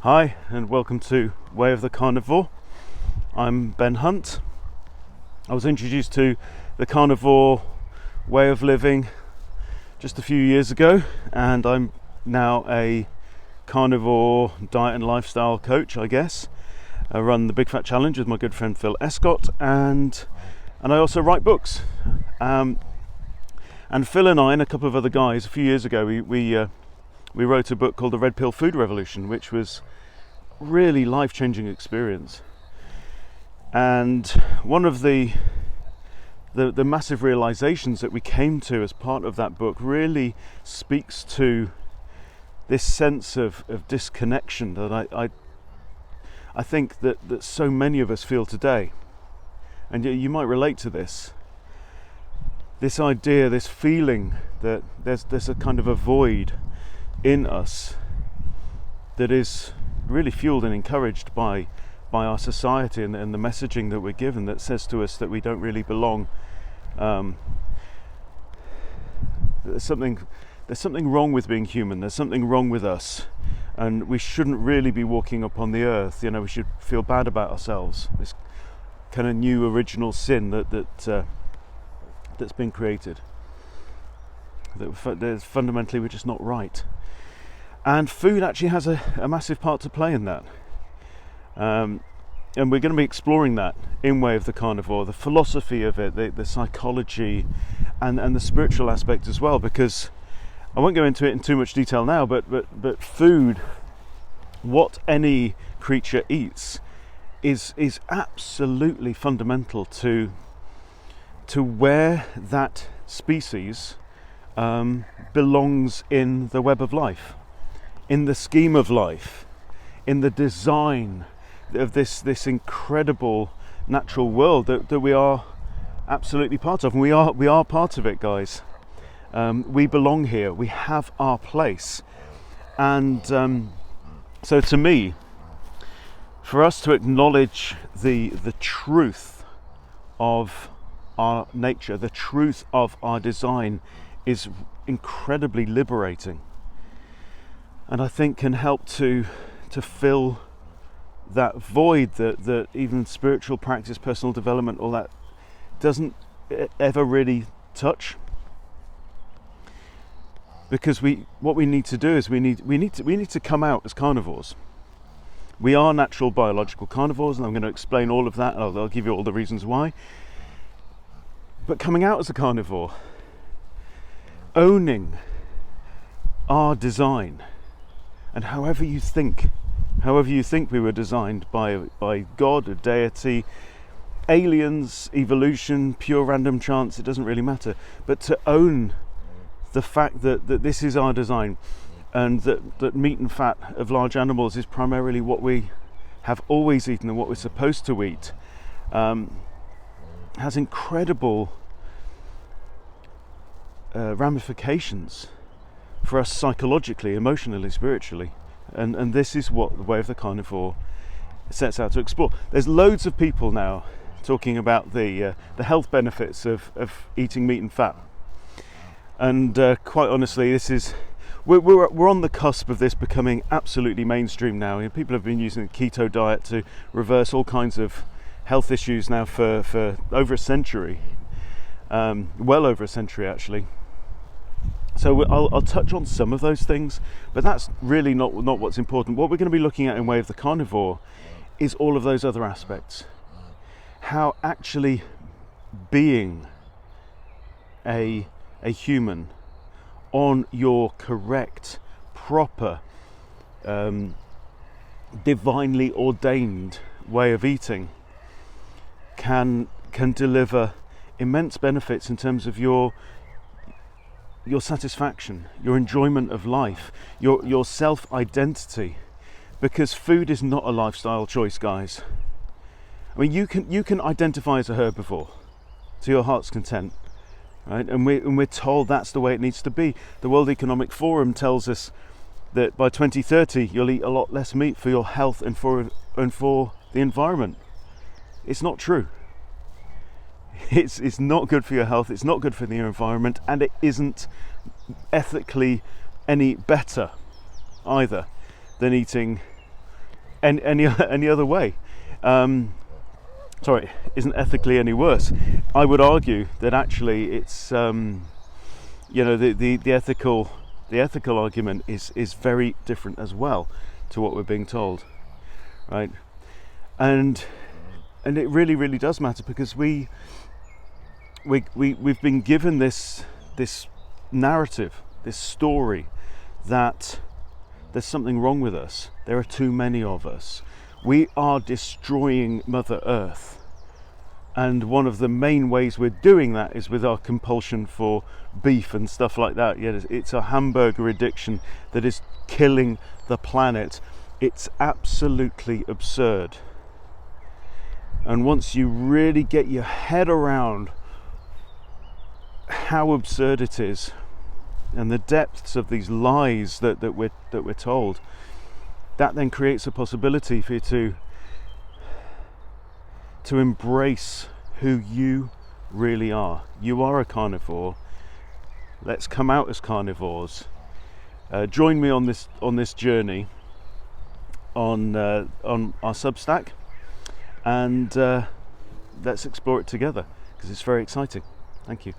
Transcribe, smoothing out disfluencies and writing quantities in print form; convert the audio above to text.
Hi and welcome to Way of the Carnivore. I'm Ben Hunt. I was introduced to the carnivore way of living just a few years ago, and I'm now a carnivore diet and lifestyle coach, I guess. I run the Big Fat Challenge with my good friend Phil Escott, and I also write books. And Phil and I and a couple of other guys a few years ago we wrote a book called The Red Pill Food Revolution, which was really life-changing experience. And one of the massive realizations that we came to as part of that book really speaks to this sense of disconnection that I think that so many of us feel today. And you might relate to this idea, this feeling that there's a kind of a void in us that is really fueled and encouraged by our society and the messaging that we're given that says to us that we don't really belong. There's something wrong with being human. There's something wrong with us, and we shouldn't really be walking upon the earth. You know, we should feel bad about ourselves. This kind of new original sin that's been created. That fundamentally we're just not right. And food actually has a massive part to play in that. And we're going to be exploring that in Way of the Carnivore, the philosophy of it, the psychology, and the spiritual aspect as well, because I won't go into it in too much detail now, but food, what any creature eats, is absolutely fundamental to where that species belongs in the web of life, in the scheme of life, in the design of this incredible natural world that we are absolutely part of. And we are part of it, guys. We belong here. We have our place. And so to me, for us to acknowledge the truth of our nature, the truth of our design, is incredibly liberating, and I think can help to fill that void that even spiritual practice, personal development, all that doesn't ever really touch. Because what we need to do is we need to come out as carnivores. We are natural biological carnivores, and I'm going to explain all of that. I'll give you all the reasons why. But coming out as a carnivore, owning our design, and however you think we were designed by God, a deity, aliens, evolution, pure random chance, it doesn't really matter. But to own the fact that this is our design, and that meat and fat of large animals is primarily what we have always eaten and what we're supposed to eat, has incredible ramifications for us psychologically, emotionally, spiritually, and this is what the Way of the Carnivore sets out to explore. There's loads of people now talking about the health benefits of eating meat and fat, and quite honestly, we're on the cusp of this becoming absolutely mainstream now. You know, people have been using the keto diet to reverse all kinds of health issues now for over a century, well over a century actually. So I'll touch on some of those things, but that's really not what's important. What we're going to be looking at in Way of the Carnivore is all of those other aspects. How actually being a human on your correct, proper, divinely ordained way of eating can deliver immense benefits in terms of your satisfaction, your enjoyment of life, your self-identity, because food is not a lifestyle choice, guys. I mean, you can identify as a herbivore to your heart's content, right? And we're told that's the way it needs to be. The World Economic Forum tells us that by 2030 you'll eat a lot less meat for your health and for the environment. It's not true. It's not good for your health, it's not good for the environment, and it isn't ethically any better either than eating any other way. Sorry, isn't ethically any worse. I would argue that actually it's the ethical argument is very different as well to what we're being told, right? And it really does matter, because we've been given this narrative, this story, that there's something wrong with us. There are too many of us. We are destroying Mother Earth. And one of the main ways we're doing that is with our compulsion for beef and stuff like that. Yeah, it's a hamburger addiction that is killing the planet. It's absolutely absurd. And once you really get your head around how absurd it is, and the depths of these lies that we're told, that then creates a possibility for you to embrace who you really are. You are a carnivore. Let's come out as carnivores. Join me on this journey on our Substack, and let's explore it together, because it's very exciting. Thank you.